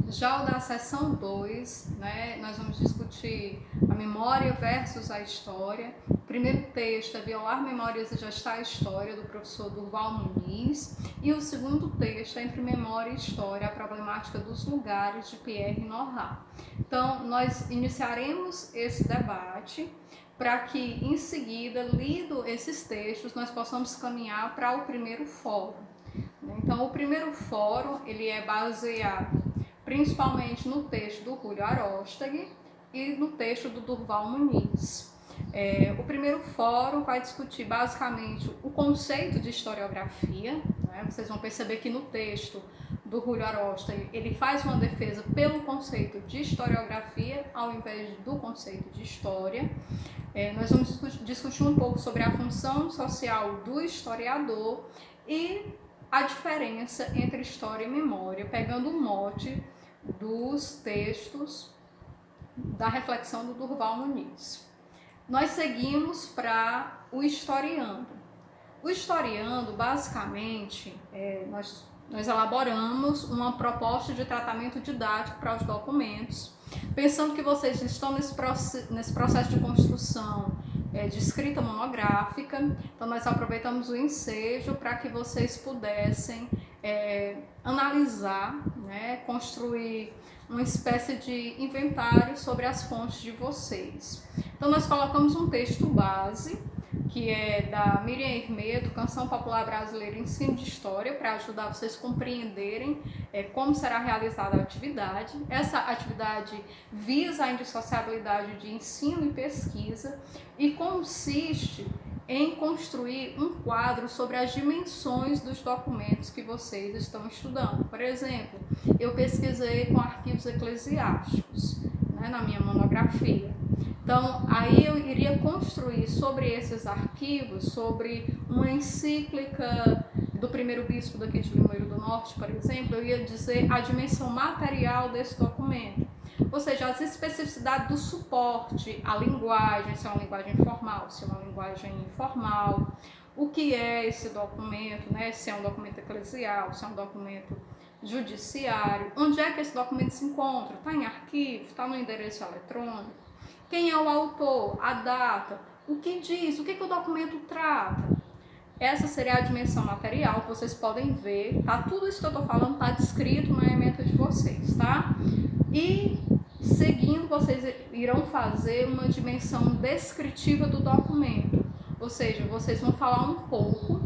Já o da seção 2, né, nós vamos discutir a memória versus a história. O primeiro texto é Violar Memórias e Gestar a História, do professor Durval Muniz. E o segundo texto é Entre Memória e História, a problemática dos lugares, de Pierre Nora. Então, nós iniciaremos esse debate para que, em seguida, lido esses textos, nós possamos caminhar para o primeiro fórum. Então, o primeiro fórum ele é baseado principalmente no texto do Julio Aróstegui e no texto do Durval Muniz. O primeiro fórum vai discutir basicamente o conceito de historiografia, né? Vocês vão perceber que no texto do Julio Aróstegui ele faz uma defesa pelo conceito de historiografia ao invés do conceito de história. Nós vamos discutir um pouco sobre a função social do historiador e a diferença entre história e memória, pegando o mote dos textos da reflexão do Durval Muniz. Nós seguimos para o historiando. O historiando, basicamente, nós elaboramos uma proposta de tratamento didático para os documentos, pensando que vocês estão nesse processo de construção de escrita monográfica. Então nós aproveitamos o ensejo para que vocês pudessem analisar, né, construir uma espécie de inventário sobre as fontes de vocês. Então nós colocamos um texto base, que é da Miriam Hermeto, Canção Popular Brasileira Ensino de História, para ajudar vocês a compreenderem como será realizada a atividade. Essa atividade visa a indissociabilidade de ensino e pesquisa e consiste em construir um quadro sobre as dimensões dos documentos que vocês estão estudando. Por exemplo, eu pesquisei com arquivos eclesiásticos, né, na minha monografia. Então, aí eu iria construir sobre esses arquivos, sobre uma encíclica do primeiro bispo daqui de Limoeiro do Norte, por exemplo, eu ia dizer a dimensão material desse documento. Ou seja, as especificidades do suporte, a linguagem, se é uma linguagem formal, se é uma linguagem informal, o que é esse documento, né? Se é um documento eclesial, se é um documento judiciário, onde é que esse documento se encontra? Está em arquivo? Está no endereço eletrônico? Quem é o autor? A data? O que diz? O que o documento trata? Essa seria a dimensão material que vocês podem ver, tá? Tudo isso que eu estou falando está descrito na ementa de vocês, tá? E seguindo, vocês irão fazer uma dimensão descritiva do documento, ou seja, vocês vão falar um pouco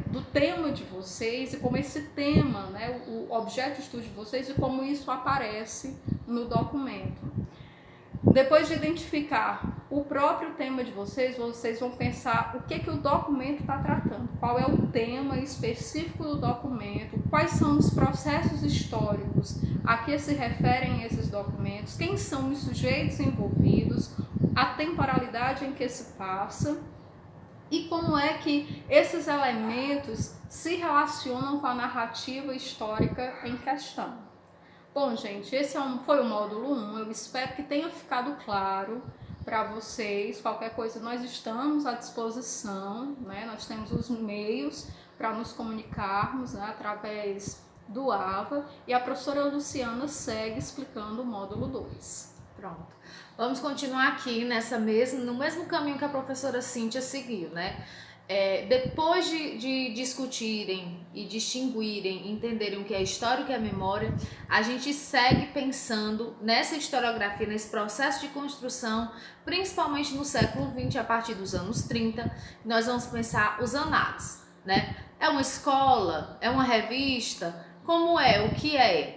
do tema de vocês e como esse tema, né, o objeto de estudo de vocês e como isso aparece no documento. Depois de identificar o próprio tema de vocês vão pensar o que o documento está tratando, qual é o tema específico do documento, quais são os processos históricos a que se referem esses documentos, quem são os sujeitos envolvidos, a temporalidade em que se passa e como é que esses elementos se relacionam com a narrativa histórica em questão. Bom, gente, esse foi o módulo 1, eu espero que tenha ficado claro para vocês. Qualquer coisa nós estamos à disposição, né? Nós temos os meios para nos comunicarmos, né, através do AVA, e a professora Luciana segue explicando o módulo 2. Pronto. Vamos continuar aqui no mesmo caminho que a professora Cíntia seguiu, né? Depois de discutirem e distinguirem, entenderem o que é história e o que é memória, a gente segue pensando nessa historiografia, nesse processo de construção, principalmente no século XX, a partir dos anos 30, nós vamos pensar os análises, né? É uma escola? É uma revista? Como é? O que é?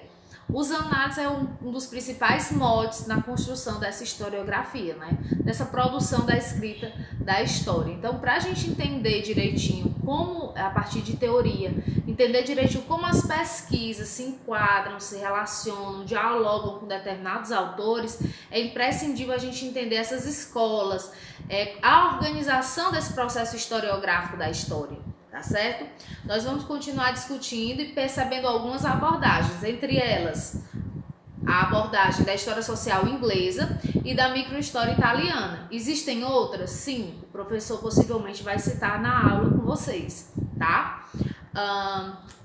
Os análises é um dos principais motes na construção dessa historiografia, né? Dessa produção da escrita da história. Então, para a gente entender direitinho como, a partir de teoria, entender direitinho como as pesquisas se enquadram, se relacionam, dialogam com determinados autores, é imprescindível a gente entender essas escolas, a organização desse processo historiográfico da história. Tá certo? Nós vamos continuar discutindo e percebendo algumas abordagens, entre elas a abordagem da história social inglesa e da microhistória italiana. Existem outras? Sim, o professor possivelmente vai citar na aula com vocês, tá?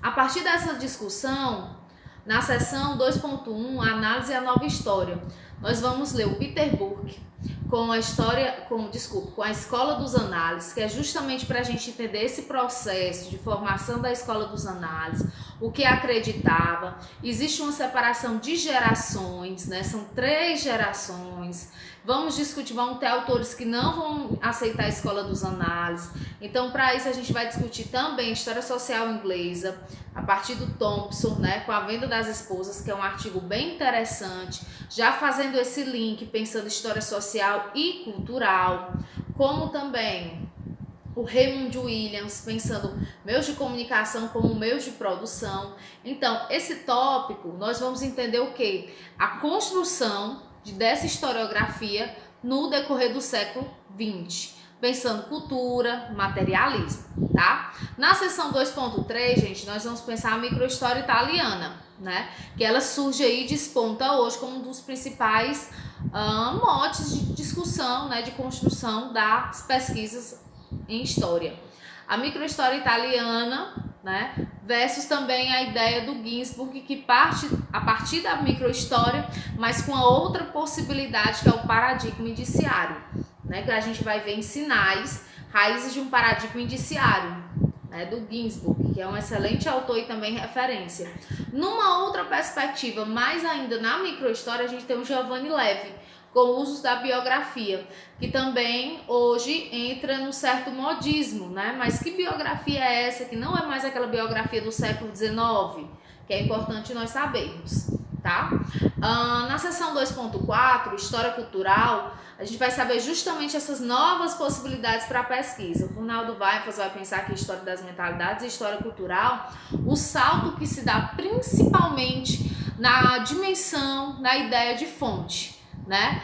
A partir dessa discussão, na seção 2.1, análise e a nova história, nós vamos ler o Peter Burke com a Escola dos Análises, que é justamente para a gente entender esse processo de formação da Escola dos Análises, o que acreditava. Existe uma separação de gerações, né? São 3 gerações. Vamos discutir, vão ter autores que não vão aceitar a Escola dos Análises. Então, para isso, a gente vai discutir também História Social Inglesa, a partir do Thompson, né, com A Venda das Esposas, que é um artigo bem interessante, já fazendo esse link, pensando História Social e Cultural, como também o Raymond Williams, pensando meios de comunicação como meios de produção. Então, esse tópico, nós vamos entender o quê? A construção dessa historiografia no decorrer do século XX, pensando cultura, materialismo, tá? Na seção 2.3, gente, nós vamos pensar a microhistória italiana, né? Que ela surge aí e desponta hoje como um dos principais motes de discussão, né? De construção das pesquisas em história. A microhistória italiana, né, versus também a ideia do Ginsburg, que parte a partir da microhistória, mas com a outra possibilidade, que é o paradigma indiciário, né, que a gente vai ver em Sinais, raízes de um paradigma indiciário, né, do Ginsburg, que é um excelente autor e também referência. Numa outra perspectiva, mais ainda na microhistória, a gente tem o Giovanni Levi, com usos da biografia, que também hoje entra num certo modismo, né? Mas que biografia é essa? Que não é mais aquela biografia do século XIX, que é importante nós sabermos, tá? Na seção 2.4, História Cultural, a gente vai saber justamente essas novas possibilidades para a pesquisa. O Ronaldo Weifels vai pensar que História das Mentalidades e História Cultural, o salto que se dá principalmente na dimensão, na ideia de fonte, né?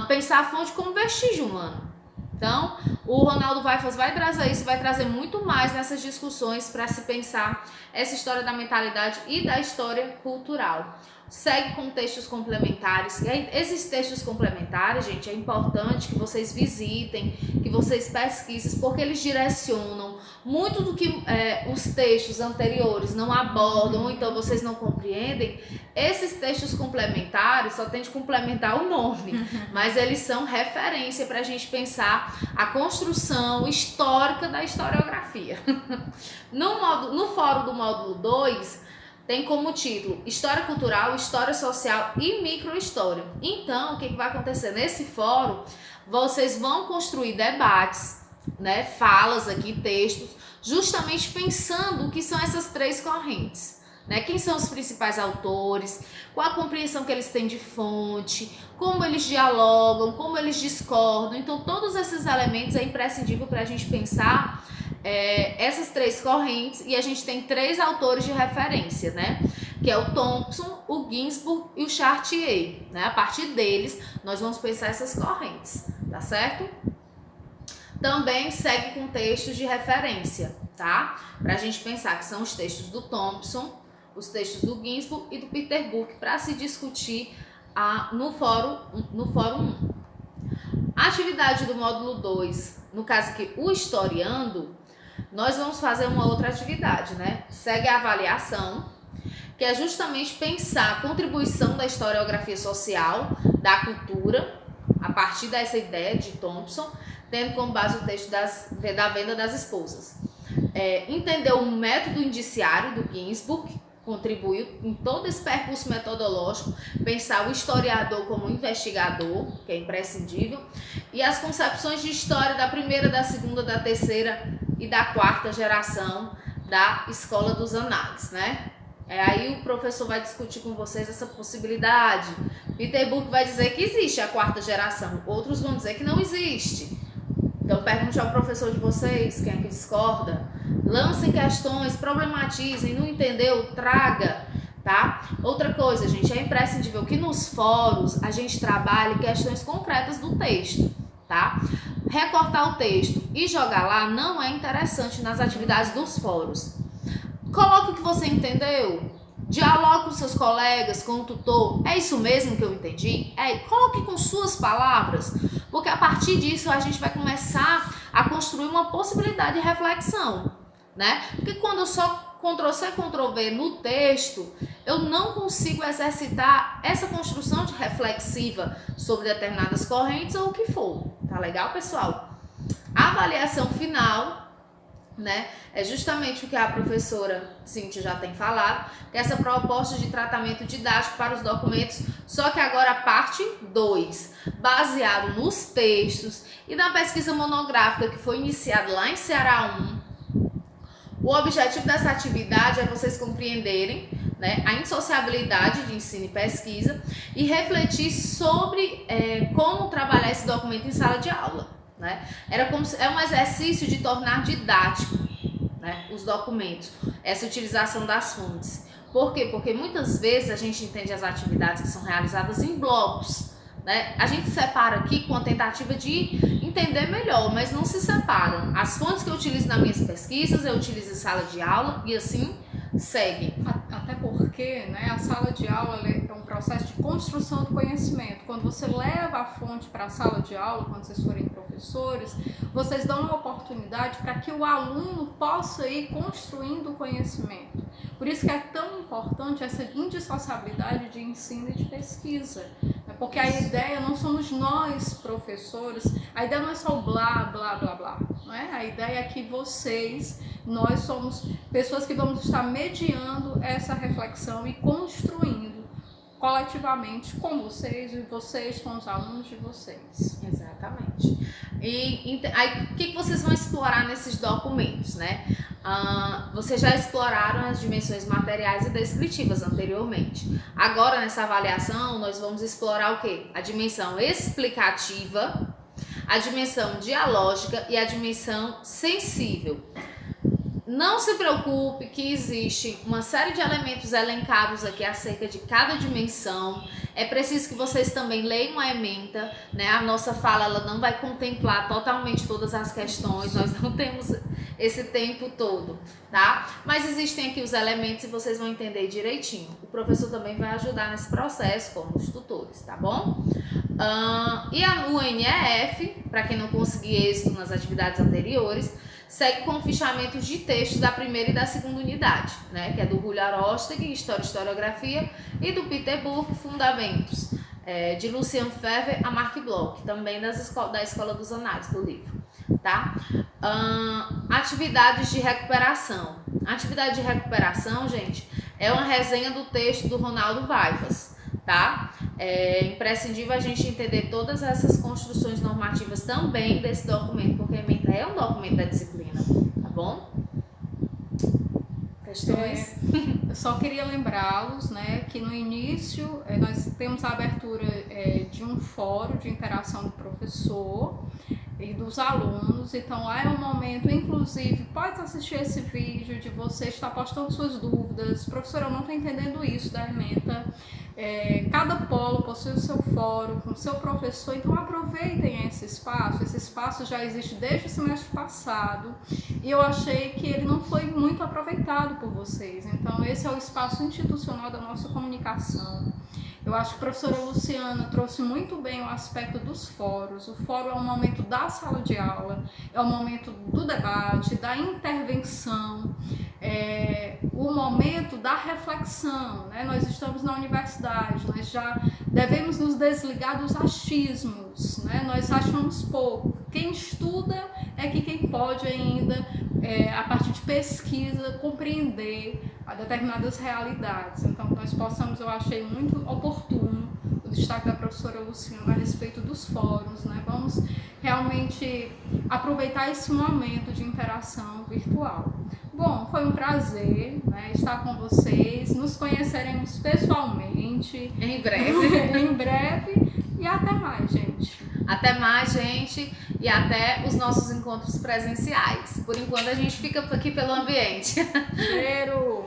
Pensar a fonte como vestígio humano. Então, o Ronaldo Weifels vai trazer isso, vai trazer muito mais nessas discussões para se pensar essa história da mentalidade e da história cultural. Segue com textos complementares. Esses textos complementares, gente, é importante que vocês visitem, que vocês pesquisem, porque eles direcionam muito do que os textos anteriores não abordam, ou então vocês não compreendem. Esses textos complementares só tem de complementar o nome, mas eles são referência para a gente pensar a construção histórica da historiografia. No fórum do módulo 2, tem como título História Cultural, História Social e Microhistória. Então, o que vai acontecer nesse fórum? Vocês vão construir debates, né, falas aqui, textos, justamente pensando o que são essas 3 correntes, né? Quem são os principais autores, qual a compreensão que eles têm de fonte, como eles dialogam, como eles discordam. Então, todos esses elementos é imprescindível para a gente pensar essas 3 correntes, e a gente tem 3 autores de referência, né? Que é o Thompson, o Ginsburg e o Chartier, né? A partir deles, nós vamos pensar essas correntes, tá certo? Também segue com textos de referência, tá? Pra gente pensar que são os textos do Thompson, os textos do Ginsburg e do Peter Burke, para se discutir no fórum 1. A atividade do módulo 2, no caso aqui, o Historiando, nós vamos fazer uma outra atividade, né? Segue a avaliação, que é justamente pensar a contribuição da historiografia social, da cultura, a partir dessa ideia de Thompson, tendo como base o texto da Venda das Esposas. Entender o método indiciário do Ginsburg, contribuiu em todo esse percurso metodológico, pensar o historiador como investigador, que é imprescindível, e as concepções de história da primeira, da segunda, da terceira e da 4ª geração da Escola dos Análises, né? Aí o professor vai discutir com vocês essa possibilidade. Peter Burke vai dizer que existe a 4ª geração, outros vão dizer que não existe. Então pergunte ao professor de vocês, quem é que discorda, lancem questões, problematizem, não entendeu? Traga, tá? Outra coisa, gente, é imprescindível que nos fóruns a gente trabalhe questões concretas do texto, tá? Recortar o texto e jogar lá não é interessante nas atividades dos fóruns. Coloque o que você entendeu, dialogue com seus colegas, com o tutor. É isso mesmo que eu entendi? Coloque com suas palavras, porque a partir disso a gente vai começar a construir uma possibilidade de reflexão, né? Porque quando eu só Ctrl+C, Ctrl+V no texto, eu não consigo exercitar essa construção de reflexiva sobre determinadas correntes ou o que for. Tá legal, pessoal? A avaliação final, né, é justamente o que a professora Cíntia já tem falado, que é essa proposta de tratamento didático para os documentos, só que agora a parte 2, baseado nos textos e na pesquisa monográfica que foi iniciada lá em Ceará 1. O objetivo dessa atividade é vocês compreenderem, né, a indissociabilidade de ensino e pesquisa e refletir sobre como trabalhar esse documento em sala de aula. Né? É um exercício de tornar didático, né, os documentos, essa utilização das fontes. Por quê? Porque muitas vezes a gente entende as atividades que são realizadas em blocos. Né? A gente separa aqui com a tentativa de entender melhor, mas não se separam. As fontes que eu utilizo nas minhas pesquisas, eu utilizo em sala de aula e assim segue. Até porque, né, a sala de aula é um processo de construção do conhecimento. Quando você leva a fonte para a sala de aula, quando vocês forem professores, vocês dão uma oportunidade para que o aluno possa ir construindo o conhecimento. Por isso que é tão importante essa indissociabilidade de ensino e de pesquisa. Porque a ideia não somos nós, professores, a ideia não é só o blá, blá, blá, blá. Não é? A ideia é que nós somos pessoas que vamos estar mediando essa reflexão e construindo coletivamente com vocês e vocês com os alunos de vocês. Exatamente. E aí, o que vocês vão explorar nesses documentos, né? Vocês já exploraram as dimensões materiais e descritivas anteriormente. Agora, nessa avaliação, nós vamos explorar o quê? A dimensão explicativa, a dimensão dialógica e a dimensão sensível. Não se preocupe que existe uma série de elementos elencados aqui acerca de cada dimensão. É preciso que vocês também leiam a ementa, né? A nossa fala ela não vai contemplar totalmente todas as questões, nós não temos esse tempo todo, tá? Mas existem aqui os elementos e vocês vão entender direitinho. O professor também vai ajudar nesse processo, como os tutores, tá bom? E a UNEF, para quem não conseguir êxito nas atividades anteriores, segue com fichamentos de textos da primeira e da segunda unidade, né? Que é do Julio Arostegui, História e Historiografia, e do Peter Burke, Fundamentos, de Lucian Fever a Mark Bloch, também da Escola dos Análises, do livro, tá? Atividades de recuperação. Atividade de recuperação, gente, é uma resenha do texto do Ronaldo Vaivas, tá? É imprescindível a gente entender todas essas construções normativas também desse documento, porque a ementa é um documento da disciplina, tá bom? Questões? Eu só queria lembrá-los, né, que no início nós temos a abertura de um fórum de interação do professor e dos alunos, então lá é um momento, inclusive, pode assistir esse vídeo de você estar postando suas dúvidas. Professora, eu não estou entendendo isso da ementa. Cada polo possui o seu fórum com o seu professor, então aproveitem esse espaço já existe desde o semestre passado e eu achei que ele não foi muito aproveitado por vocês, então esse é o espaço institucional da nossa comunicação. Eu acho que a professora Luciana trouxe muito bem o aspecto dos fóruns. O fórum é o momento da sala de aula, é o momento do debate, da intervenção, o momento da reflexão, né? Nós estamos na universidade, nós já devemos nos desligar dos achismos, né? Nós achamos pouco. Quem estuda é que quem pode ainda, a partir de pesquisa, compreender determinadas realidades. Então, nós possamos, eu achei muito oportuno o destaque da professora Luciana a respeito dos fóruns, né? Vamos realmente aproveitar esse momento de interação virtual. Bom, foi um prazer, né, estar com vocês, nos conheceremos pessoalmente em breve. Em breve, e até mais, gente. Até mais, gente, e até os nossos encontros presenciais. Por enquanto a gente fica aqui pelo ambiente. Cheiro!